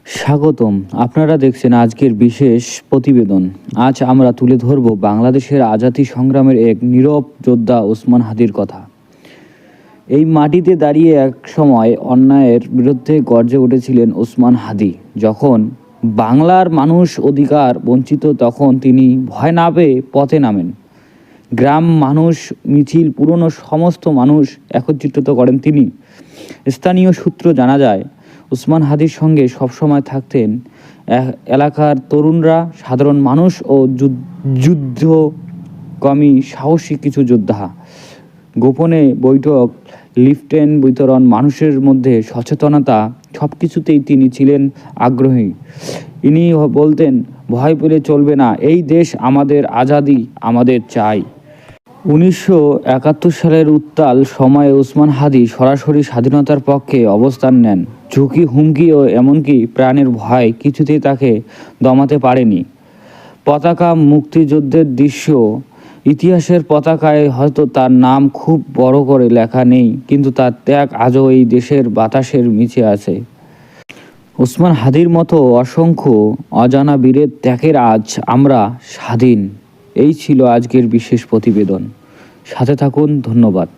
স্বাগতম। আপনারা দেখছেন আজকের বিশেষ প্রতিবেদন। আজ আমরা তুলে ধরব বাংলাদেশের আজাদী সংগ্রামের এক নীরব যোদ্ধা ওসমান হাদির কথা। এই মাটিতে দাঁড়িয়ে এক সময় অন্যায়ের বিরুদ্ধে গর্জে উঠেছিলেন ওসমান হাদি। যখন বাংলার মানুষ অধিকার বঞ্চিত, তখন তিনি ভয় না পেয়ে পথে নামেন। গ্রাম, মানুষ, মিছিল, পুরনো সমস্ত মানুষ একত্রিত করেন তিনি। স্থানীয় সূত্র জানা যায়, ওসমান হাদির সঙ্গে সবসময় থাকতেন এলাকার তরুণরা, সাধারণ মানুষ ও যুদ্ধকর্মী সাহসী কিছু যোদ্ধা। গোপনে বৈঠক, লিফটেন বিতরণ, মানুষের মধ্যে সচেতনতা, সব কিছুতেই তিনি ছিলেন আগ্রহী। ইনি বলতেন, ভয় পেলে চলবে না, এই দেশ আমাদের, আজাদি আমাদের চাই। 1971 সালের উত্তাল সময়ে ওসমান হাদি সরাসরি স্বাধীনতার পক্ষে অবস্থান নেন। ঝুঁকি, হুমকি ও এমনকি প্রাণের ভয় কিছুতেই তাকে দমাতে পারেনি। পতাকা, মুক্তিযুদ্ধের দৃশ্য, ইতিহাসের পতাকায় হয়তো তার নাম খুব বড় করে লেখা নেই, কিন্তু তার ত্যাগ আজও এই দেশের বাতাসের মিছে আছে। ওসমান হাদির মতো অসংখ্য অজানা বীরের ত্যাগের আজ আমরা স্বাধীন। এই ছিল আজকের বিশেষ প্রতিবেদন। সাথে থাকুন, ধন্যবাদ।